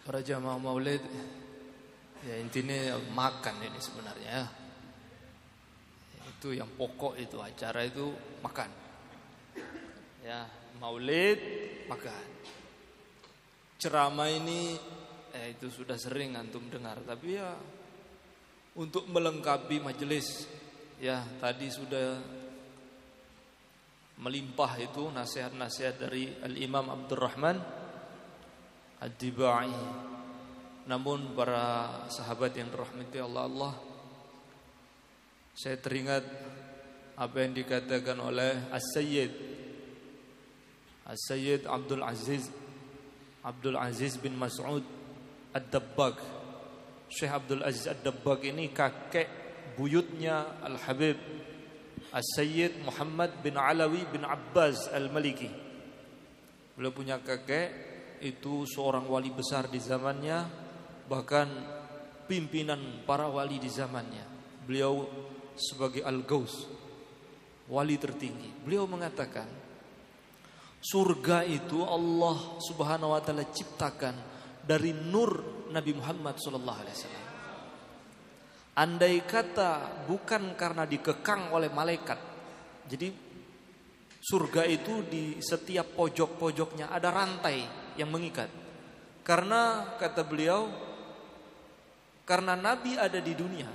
Para jamaah maulid, ya intinya makan ini sebenarnya ya. Itu yang pokok, itu acara itu makan. Ya, maulid makan. Ceramah ini itu sudah sering antum dengar, tapi ya untuk melengkapi majelis, ya tadi sudah melimpah itu nasihat-nasihat dari Al-Imam Abdurrahman Ad-Dibai. Namun para sahabat yang dirahmati Allah, saya teringat apa yang dikatakan oleh As-Sayyid Abdul Aziz bin Mas'ud Ad-Dabbag. Syekh Abdul Aziz Ad-Dabbag ini kakek buyutnya Al-Habib As-Sayyid Muhammad bin Alawi bin Abbas Al-Maliki. Beliau punya kakek itu seorang wali besar di zamannya, bahkan pimpinan para wali di zamannya. Beliau sebagai Al-Gaus, wali tertinggi. Beliau mengatakan, surga itu Allah Subhanahu wa taala ciptakan dari nur Nabi Muhammad sallallahu alaihi wasallam. Andai kata bukan karena dikekang oleh malaikat. Jadi surga itu di setiap pojok-pojoknya ada rantai yang mengikat. Karena kata beliau, karena Nabi ada di dunia,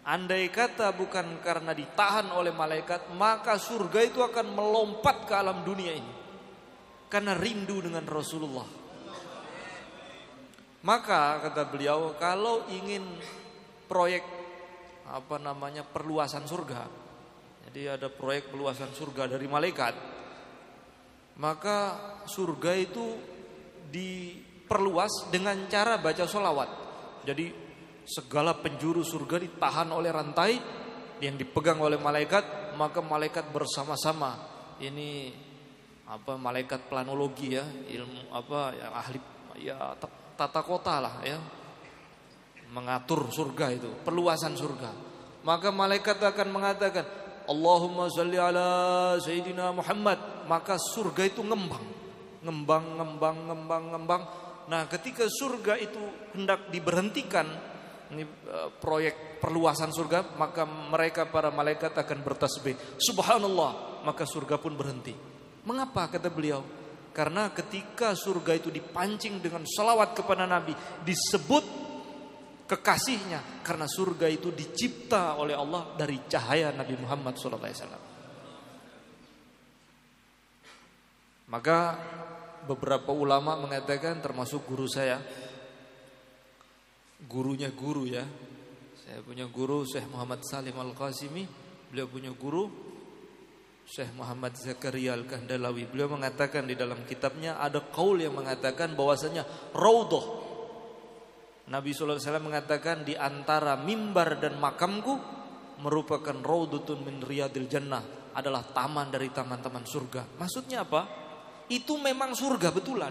andai kata bukan karena ditahan oleh malaikat, maka surga itu akan melompat ke alam dunia ini. Karena rindu dengan Rasulullah. Maka kata beliau, kalau ingin proyek perluasan surga, jadi ada proyek perluasan surga dari malaikat, maka surga itu diperluas dengan cara baca sholawat. Jadi segala penjuru surga ditahan oleh rantai yang dipegang oleh malaikat, maka malaikat bersama-sama, ini malaikat planologi ya, ilmu yang ahli ya tata kota lah ya, mengatur surga itu, perluasan surga. Maka malaikat akan mengatakan, Allahumma sholli ala Sayyidina Muhammad. Maka surga itu ngembang. Nah, ketika surga itu hendak diberhentikan, ini proyek perluasan surga, maka mereka para malaikat akan bertasbih, Subhanallah, maka surga pun berhenti. Mengapa kata beliau? Karena ketika surga itu dipancing dengan salawat kepada Nabi, disebut kekasihnya, karena surga itu dicipta oleh Allah dari cahaya Nabi Muhammad SAW. Maka beberapa ulama mengatakan, termasuk guru saya, gurunya guru ya, saya punya guru Syekh Muhammad Salim Al-Qasimi, beliau punya guru Syekh Muhammad Zakaria Al-Kahdalawi. Beliau mengatakan di dalam kitabnya ada qaul yang mengatakan bahwasanya raudhah, Nabi sallallahu alaihi wasallam mengatakan di antara mimbar dan makamku merupakan raudhatun min riyadil jannah, adalah taman dari taman-taman surga. Maksudnya apa? Itu memang surga betulan.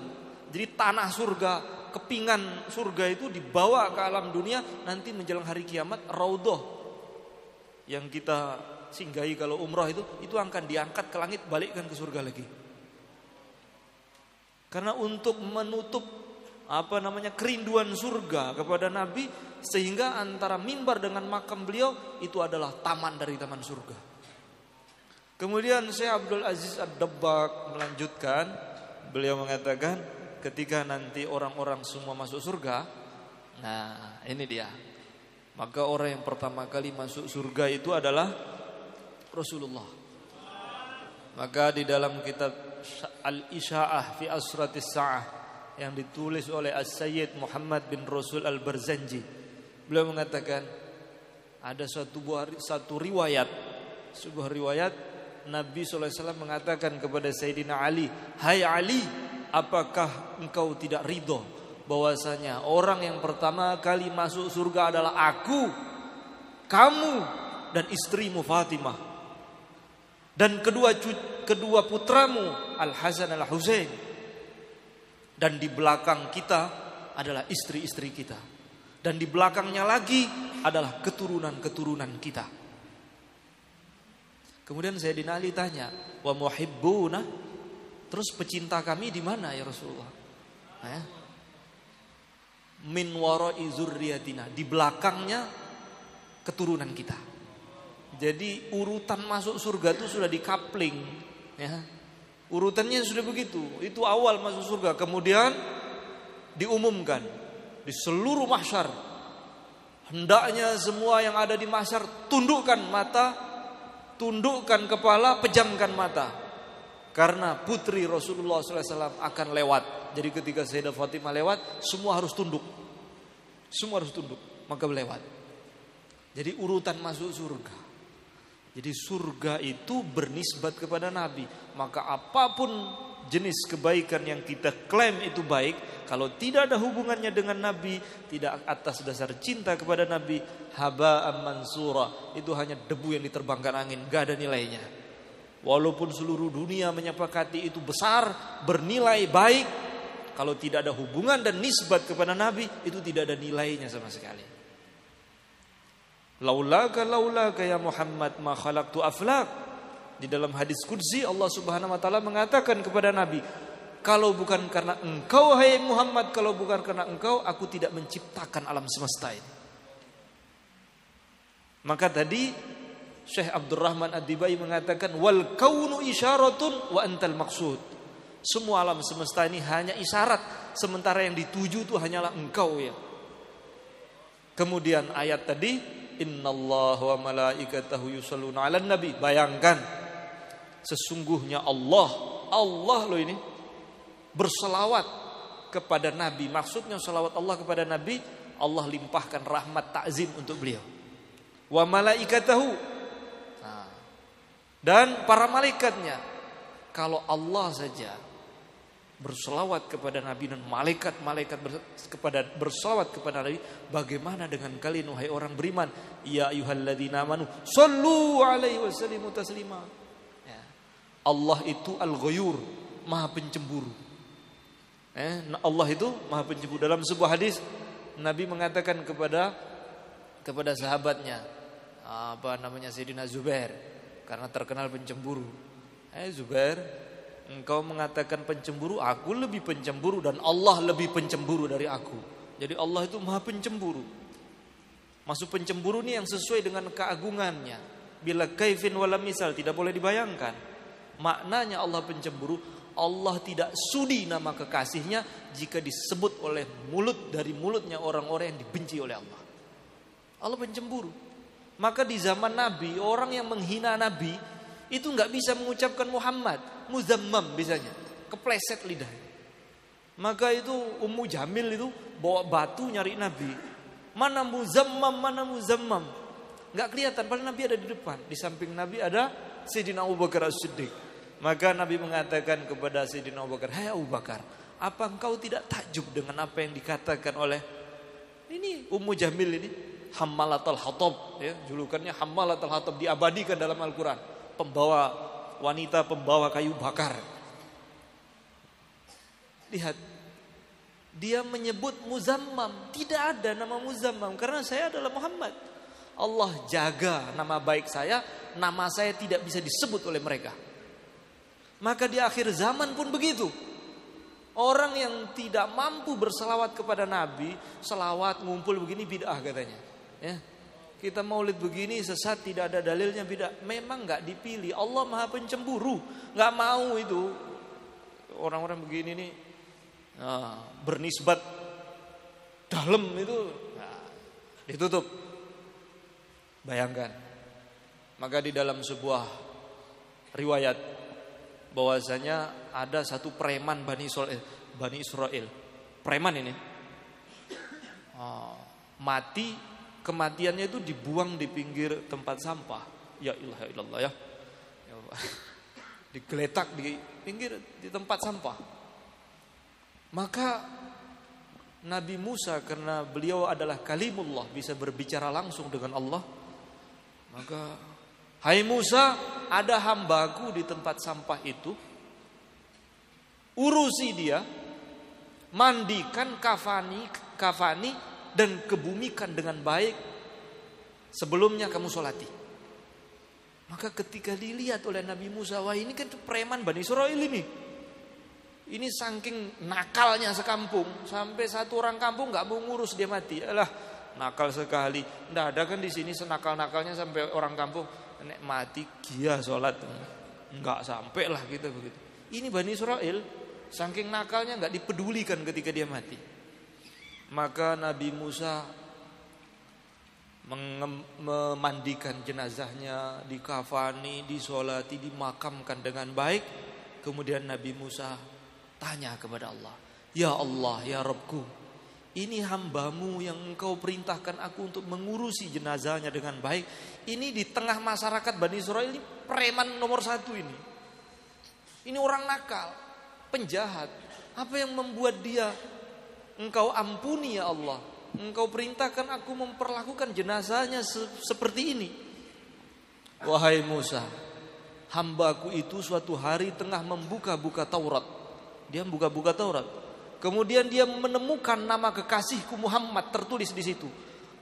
Jadi tanah surga, kepingan surga itu dibawa ke alam dunia, nanti menjelang hari kiamat raudhah yang kita singgahi kalau umrah itu akan diangkat ke langit, balikkan ke surga lagi. Karena untuk menutup kerinduan surga kepada Nabi, sehingga antara mimbar dengan makam beliau itu adalah taman dari taman surga. Kemudian Syekh Abdul Aziz Ad-Dabbag melanjutkan, beliau mengatakan ketika nanti orang-orang semua masuk surga, nah ini dia, maka orang yang pertama kali masuk surga itu adalah Rasulullah. Maka di dalam kitab Al-Isya'ah fi Asratis Sa'ah yang ditulis oleh As-Sayyid Muhammad bin Rasul Al-Barzanji, beliau mengatakan ada satu riwayat, sebuah riwayat Nabi SAW mengatakan kepada Sayyidina Ali, hai Ali, apakah engkau tidak ridho bahwasanya orang yang pertama kali masuk surga adalah aku, kamu, dan istrimu Fatimah, dan kedua putramu Al-Hasan Al-Husain, dan di belakang kita adalah istri-istri kita, dan di belakangnya lagi adalah keturunan-keturunan kita. Kemudian Sayyidina Ali tanya, wa muhibbuna, terus pecinta kami di mana ya Rasulullah? min wara'i zurriyatina, di belakangnya keturunan kita. Jadi urutan masuk surga itu sudah dikapling, ya. Urutannya sudah begitu. Itu awal masuk surga, kemudian diumumkan di seluruh mahsyar. Hendaknya semua yang ada di mahsyar tundukkan mata, tundukkan kepala, pejamkan mata. Karena putri Rasulullah SAW akan lewat. Jadi ketika Sayyidah Fatimah lewat, semua harus tunduk. Semua harus tunduk, maka lewat. Jadi urutan masuk surga. Jadi surga itu bernisbat kepada Nabi. Maka apapun jenis kebaikan yang kita klaim itu baik, kalau tidak ada hubungannya dengan Nabi, tidak atas dasar cinta kepada Nabi, haba'an mansura, itu hanya debu yang diterbangkan angin, gak ada nilainya. Walaupun seluruh dunia menyepakati itu besar, bernilai baik, kalau tidak ada hubungan dan nisbat kepada Nabi, itu tidak ada nilainya sama sekali. Laulaka ya Muhammad ma khalaqtu aflak. Di dalam hadis qudsi Allah Subhanahu wa taala mengatakan kepada Nabi, kalau bukan karena engkau hai Muhammad, kalau bukan karena engkau, aku tidak menciptakan alam semesta ini. Maka tadi Syekh Abdurrahman Ad-Dibai mengatakan wal kaunu isyaratun wa antal maqsud. Semua alam semesta ini hanya isyarat, sementara yang dituju itu hanyalah engkau, ya. Kemudian ayat tadi, innallaha wa malaikatahu yusholluna 'alan nabi. Bayangkan, sesungguhnya Allah loh ini berselawat kepada Nabi. Maksudnya selawat Allah kepada Nabi, Allah limpahkan rahmat takzim untuk beliau. Wa malaikatahu, dan para malaikatnya. Kalau Allah saja berselawat kepada Nabi dan malaikat-malaikat berselawat kepada Nabi, bagaimana dengan kalian wahai orang beriman? Ya ayyuhalladzina amanu shallu alaihi wasallimu taslima. Ya. Allah itu al-ghayur, maha pencemburu. Allah itu maha pencemburu. Dalam sebuah hadis Nabi mengatakan kepada sahabatnya, Sayyidina Zubair, karena terkenal pencemburu. Zubair, engkau mengatakan pencemburu, aku lebih pencemburu dan Allah lebih pencemburu dari aku. Jadi Allah itu maha pencemburu. Maksud pencemburu ini yang sesuai dengan keagungannya. Bila kaifin wala misal, tidak boleh dibayangkan. Maknanya Allah pencemburu, Allah tidak sudi nama kekasihnya jika disebut oleh dari mulutnya orang-orang yang dibenci oleh Allah. Allah pencemburu. Maka di zaman Nabi, orang yang menghina Nabi itu nggak bisa mengucapkan Muhammad, muzammam bisanya, kepleset lidah. Maka itu Ummu Jamil itu bawa batu nyari Nabi. Mana muzammam, nggak kelihatan, padahal Nabi ada di depan. Di samping Nabi ada Sayyidina Abu Bakar As-Siddiq. Maka Nabi mengatakan kepada Sayyidina Abu Bakar, hai Abu Bakar, apa engkau tidak takjub dengan apa yang dikatakan oleh ini Ummu Jamil ini? Hammalatul Hatab, ya, julukannya Hammalatul Hatab, diabadikan dalam Al-Quran. Wanita pembawa kayu bakar. Lihat, dia menyebut muzammam. Tidak ada nama muzammam, karena saya adalah Muhammad. Allah jaga nama baik saya, nama saya tidak bisa disebut oleh mereka. Maka di akhir zaman pun begitu. Orang yang tidak mampu berselawat kepada Nabi, selawat ngumpul begini bid'ah katanya. Ya. Kita maulid begini sesat, tidak ada dalilnya, bid'ah. Memang nggak dipilih. Allah maha pencemburu, nggak mau itu orang-orang begini nih bernisbat dalam itu, ditutup. Bayangkan. Maka di dalam sebuah riwayat bahwasanya ada satu preman Bani Israel. Preman ini mati. Kematiannya itu dibuang di pinggir tempat sampah. Ya ilaha illallah, ya. Digeletak di pinggir di tempat sampah. Maka Nabi Musa, karena beliau adalah kalimullah, bisa berbicara langsung dengan Allah. Maka, hai Musa, ada hambaku di tempat sampah itu. Urusi dia, mandikan, kafani dan kebumikan dengan baik, sebelumnya kamu sholati. Maka ketika dilihat oleh Nabi Musa, wah ini kan preman Bani Israil ini, Ini saking nakalnya sekampung, sampai satu orang kampung nggak mau ngurus dia mati. Alah, nakal sekali. Nggak ada kan di sini senakal-nakalnya sampai orang kampung nek mati gia sholat. Nggak sampai lah kita begitu. Ini Bani Israel saking nakalnya nggak dipedulikan ketika dia mati. Maka Nabi Musa memandikan jenazahnya, dikafani, disolati, dimakamkan dengan baik. Kemudian Nabi Musa tanya kepada Allah, ya Allah, ya Rabbku, ini hambamu yang engkau perintahkan aku untuk mengurusi jenazahnya dengan baik. Ini di tengah masyarakat Bani Israel ini preman nomor 1 ini. Ini orang nakal, penjahat. Apa yang membuat dia engkau ampuni ya Allah? Engkau perintahkan aku memperlakukan jenazahnya seperti ini. Wahai Musa, hambaku itu suatu hari tengah membuka-buka Taurat. Dia membuka-buka Taurat. Kemudian dia menemukan nama kekasihku Muhammad tertulis di situ.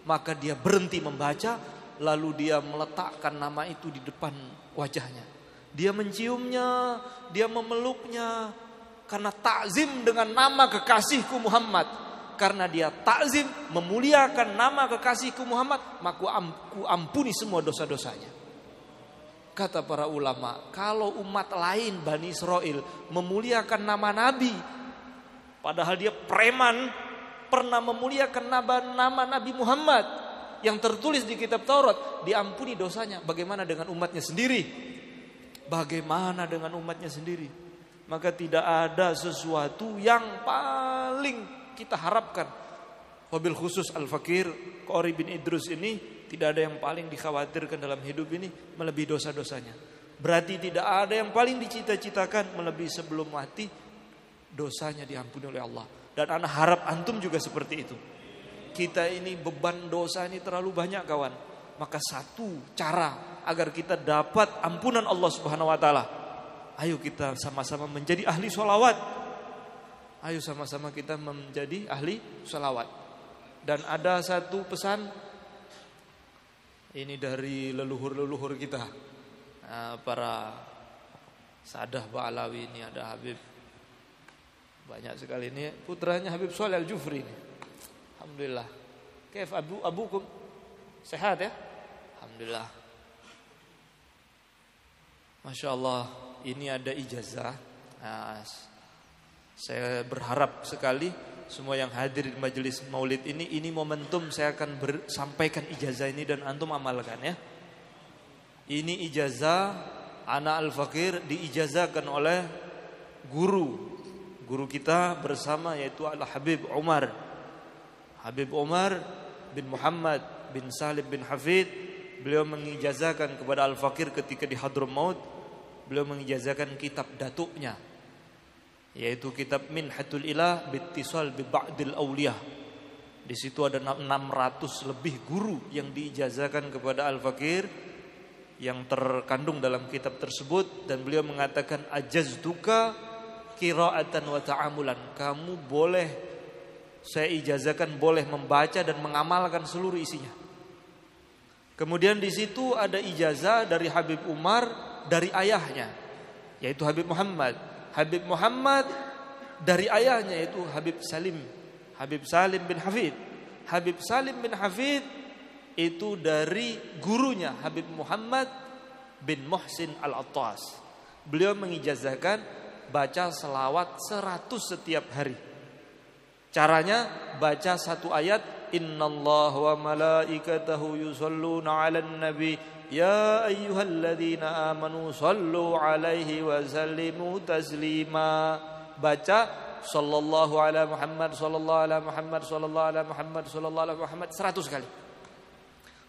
Maka dia berhenti membaca, lalu dia meletakkan nama itu di depan wajahnya. Dia menciumnya, dia memeluknya karena takzim dengan nama kekasihku Muhammad. Karena dia takzim memuliakan nama kekasihku Muhammad, maka aku ampuni semua dosa-dosanya. Kata para ulama, kalau umat lain Bani Israel memuliakan nama Nabi, padahal dia preman, pernah memuliakan nama Nabi Muhammad yang tertulis di kitab Taurat, diampuni dosanya. Bagaimana dengan umatnya sendiri? Bagaimana dengan umatnya sendiri? Maka tidak ada sesuatu yang paling kita harapkan. Wabil khusus Al-Fakir Qori bin Idrus ini, tidak ada yang paling dikhawatirkan dalam hidup ini melebihi dosa-dosanya. Berarti tidak ada yang paling dicita-citakan melebihi sebelum mati dosanya diampuni oleh Allah. Dan anak harap antum juga seperti itu. Kita ini beban dosa ini terlalu banyak kawan. Maka satu cara agar kita dapat ampunan Allah Subhanahu wa taala, ayo kita sama-sama menjadi ahli sholawat. Ayo sama-sama kita menjadi ahli sholawat. Dan ada satu pesan, ini dari leluhur-leluhur kita, para Sadah Ba'alawi ini, ada Habib, banyak sekali ini putranya Habib Sholih Al-Jufri ini. Alhamdulillah. Kaif abukum? Sehat ya? Alhamdulillah. Masya Allah, ini ada ijazah. Saya berharap sekali semua yang hadir di majelis maulid ini momentum saya akan sampaikan ijazah ini dan antum amalkan ya. Ini ijazah anak Al-Fakir diijazahkan oleh guru kita bersama, yaitu Al-Habib Umar bin Muhammad bin Salim bin Hafid. Beliau mengijazahkan kepada Al-Fakir ketika di Hadramaut. Beliau mengijazahkan kitab datuknya, yaitu kitab Minhatul Ilah Bittisal bi Ba'dil Auliyah. Di situ ada 600 lebih guru yang diijazahkan kepada Al-Fakir yang terkandung dalam kitab tersebut. Dan beliau mengatakan, ajaztuka qira'atan wa ta'amulan. Kamu boleh, saya ijazahkan boleh membaca dan mengamalkan seluruh isinya. Kemudian di situ ada ijazah dari Habib Umar dari ayahnya, yaitu Habib Muhammad dari ayahnya, yaitu Habib Salim bin Hafid. Habib Salim bin Hafid itu dari gurunya Habib Muhammad bin Muhsin Al-Attas. Beliau mengijazahkan baca selawat 100 setiap hari. Caranya baca satu ayat, innallaha wa malaikatahu yusholluna 'alan nabi ya ayyuhalladzina amanu shallu 'alaihi wa sallimu taslima. Baca sallallahu ala Muhammad sallallahu ala Muhammad sallallahu ala Muhammad sallallahu ala Muhammad 100 kali.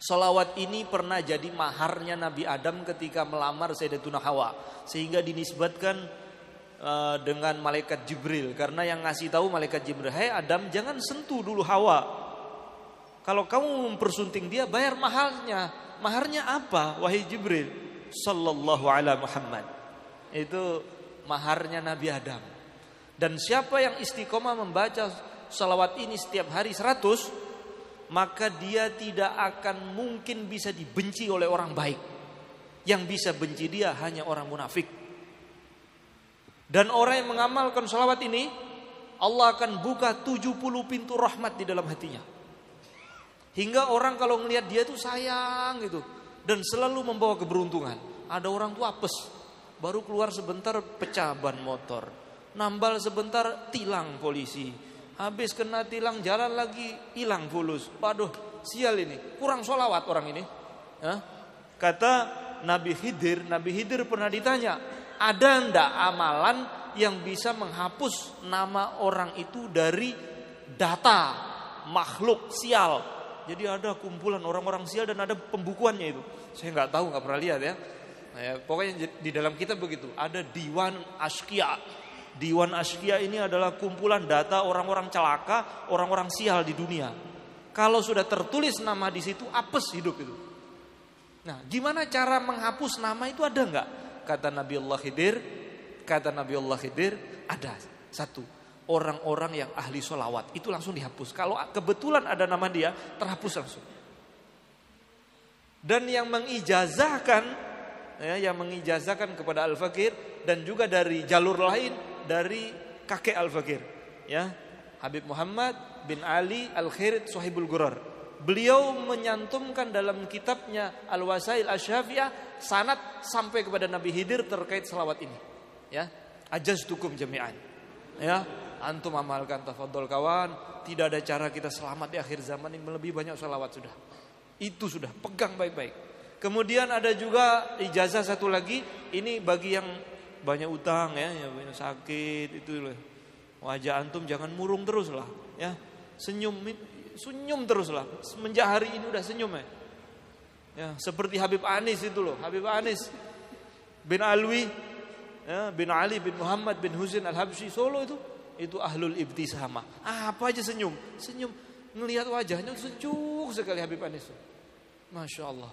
Salawat ini pernah jadi maharnya Nabi Adam ketika melamar Sayyidatuna Hawa, sehingga dinisbatkan dengan malaikat Jibril, karena yang ngasih tahu malaikat Jibril, "Hai Adam, jangan sentuh dulu Hawa. Kalau kamu mempersunting dia, bayar maharnya." Maharnya apa? Wahai Jibril, sallallahu ala Muhammad. Itu maharnya Nabi Adam. Dan siapa yang istiqomah membaca salawat ini setiap hari 100, maka dia tidak akan mungkin bisa dibenci oleh orang baik. Yang bisa benci dia hanya orang munafik. Dan orang yang mengamalkan sholawat ini, Allah akan buka 70 pintu rahmat di dalam hatinya. Hingga orang kalau ngelihat dia tuh sayang gitu. Dan selalu membawa keberuntungan. Ada orang tuh apes, baru keluar sebentar pecah ban motor. Nambal sebentar tilang polisi. Habis kena tilang jalan lagi hilang fulus. Waduh, sial ini, kurang sholawat orang ini. Kata Nabi Khidir pernah ditanya, ada ndak amalan yang bisa menghapus nama orang itu dari data makhluk sial? Jadi ada kumpulan orang-orang sial dan ada pembukuannya itu. Saya nggak tahu, nggak pernah lihat ya. Pokoknya di dalam kitab begitu. Ada Diwan Ashqiya. Diwan Ashqiya ini adalah kumpulan data orang-orang celaka, orang-orang sial di dunia. Kalau sudah tertulis nama di situ, apes hidup itu. Nah, gimana cara menghapus nama itu, ada nggak? Kata Nabi Allah Khidir, ada satu. Orang-orang yang ahli sholawat itu langsung dihapus. Kalau kebetulan ada nama dia, terhapus langsung. Dan yang mengijazahkan kepada Al-Fakir, dan juga dari jalur lain dari kakek Al-Fakir, ya, Habib Muhammad bin Ali Al-Khirid Sahibul Gurar. Beliau menyantumkan dalam kitabnya Al-Wasail Asy-Syafi'ah sanad sampai kepada Nabi Khidir terkait selawat ini. Ya, ajaztukum jami'an. Ya, antum amalkan, tafadhol kawan. Tidak ada cara kita selamat di akhir zaman ini melebihi banyak selawat sudah. Itu sudah, pegang baik-baik. Kemudian ada juga ijazah satu lagi, ini bagi yang banyak utang ya, yang banyak sakit itu loh. Wajah antum jangan murung terus lah, ya. Senyum teruslah. Semenjak hari ini udah senyum ya. Ya, seperti Habib Anis itu loh, Habib Anis bin Alwi, ya, bin Ali bin Muhammad bin Husain Al-Habsyi Solo itu ahlul ibtisamah. Apa aja senyum ngelihat wajahnya sejuk sekali Habib Anis. Masya Allah.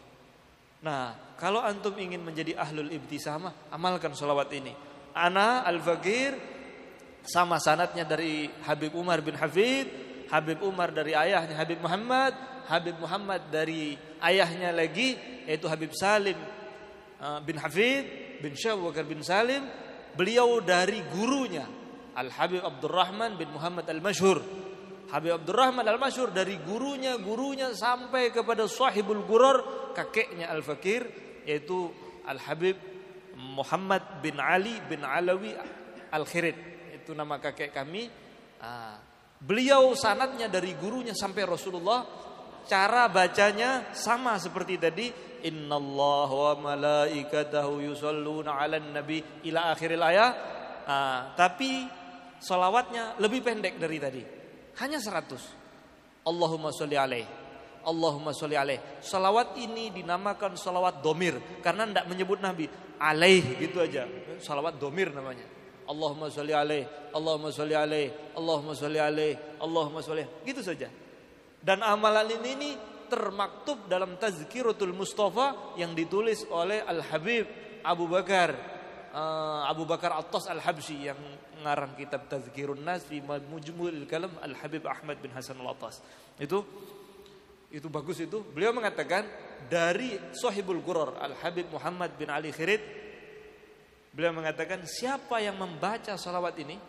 Nah, kalau antum ingin menjadi ahlul ibtisamah, amalkan sholawat ini. Ana Al-Fakir sama sanadnya dari Habib Umar bin Hafid, Habib Umar dari ayahnya Habib Muhammad dari ayahnya lagi yaitu Habib Salim bin Hafid bin Syekh Abu Bakar bin Salim. Beliau dari gurunya Al-Habib Abdurrahman bin Muhammad Al-Masyhur. Habib Abdurrahman Al-Masyhur dari gurunya sampai kepada Sahibul Gurar, kakeknya Al-Fakir yaitu Al-Habib Muhammad bin Ali bin Alawi Al-Khirid. Itu nama kakek kami. Beliau sanadnya dari gurunya sampai Rasulullah. Cara bacanya sama seperti tadi, innallaha wa malaikatahu yusholluna 'alan nabi ila akhiril ayat. Tapi sholawatnya lebih pendek dari tadi, hanya 100. Allahumma sholli alaih. Sholawat ini dinamakan sholawat domir karena tidak menyebut Nabi, alaih gitu aja. Sholawat domir namanya. Allahumma sholli alaih, Allahumma sholli alaih, Allahumma sholli alaih, Allahumma sholli, gitu saja. Dan amalan ini termaktub dalam Tazkiratul Mustafa yang ditulis oleh Al-Habib Abu Bakar Attas Al-Habsyi yang ngarang kitab Tazkirun Nas fi Mujmu'il Kalam Al-Habib Ahmad bin Hasan Al-Attas. Itu bagus itu. Beliau mengatakan dari Sahibul Gurar Al-Habib Muhammad bin Ali Khirid, beliau mengatakan siapa yang membaca salawat ini,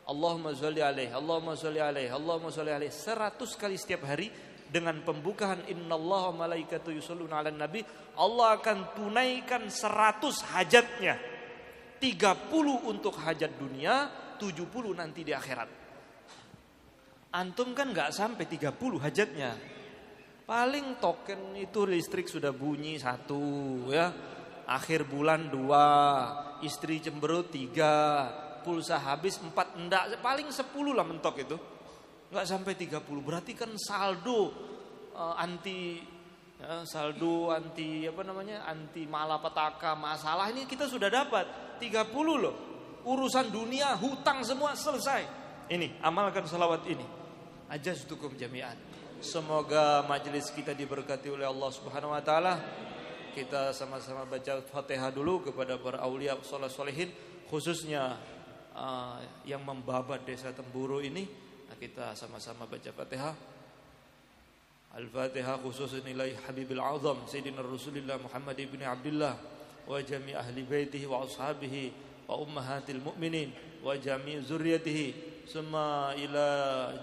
Allahumma sholli alaih, Allahumma sholli alaih, Allahumma sholli alaih 100 kali setiap hari dengan pembukaan innallaha wa malaikatahu yusholluna 'alan nabi, Allah akan tunaikan 100 hajatnya. 30 untuk hajat dunia, 70 nanti di akhirat. Antum kan enggak sampai 30 hajatnya. Paling token itu listrik sudah bunyi 1 ya. Akhir bulan 2, istri cemberut 3, pulsa habis 4, enggak, paling 10 lah mentok itu. Enggak sampai 30. Berarti kan saldo anti anti malapetaka, masalah ini kita sudah dapat 30 loh. Urusan dunia, hutang semua selesai. Ini amalkan salawat ini. Ajaztukum jami'an. Semoga majelis kita diberkati oleh Allah Subhanahu wa taala. Kita sama-sama baca Fatihah dulu kepada para aulia saleh solehin, khususnya yang membabat desa Temburu ini. Nah, kita sama-sama baca Fatihah. Al-Fatihah khusus nilai Habibil Azam Sayyidina Rasulullah Muhammad ibn Abdullah wa jami ahli baitihi wa ashabihi wa ummahatil mu'minin wa jami' zurriyyatihi summa ila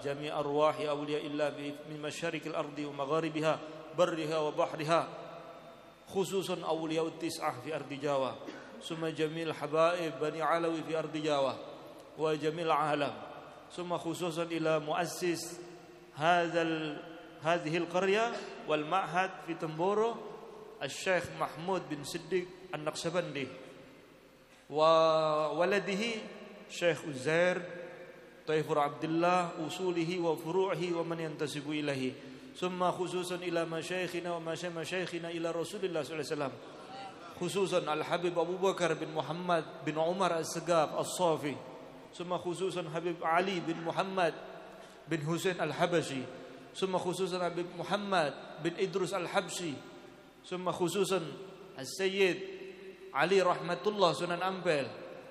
jami' arwahi awliya'illah min masyariqil ardi wa magharibiha barriha wa bahriha khususan awliya'ut tis'ah fi ardi Jawa summa jamil habaib bani Alawi fi ardi Jawa wa jamil alam summa khususan ila muassis هذه القرية والمعهد في تنبورو الشيخ محمود بن صديق النقشبندي وولده شيخ أزير طيفور عبد الله أصوله وفروعه ومن ينتسب إليه ثم خصوصا إلى مشايخنا ومشايخنا إلى رسول الله صلى الله عليه وسلم خصوصا الحبيب أبو بكر بن محمد بن عمر السقاف الصافي ثم خصوصا حبيب علي بن محمد بن حسين الحبشي ثم خصوصا حبيب محمد بن إدريس الحبشي ثم خصوصا السيد علي رحمة الله سنن أمبل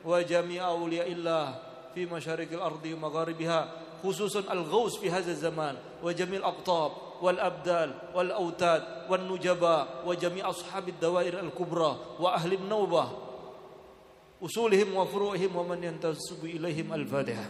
وجميع أولياء الله في مشارق الأرض ومغاربها خصوصا الغوث في هذا الزمان وجميع الأقطاب والأبدال والأوتاد والنجباء وجميع أصحاب الدوائر الكبرى وأهل النوبة أصولهم وفروعهم ومن ينتسب إليهم. الفاتحة.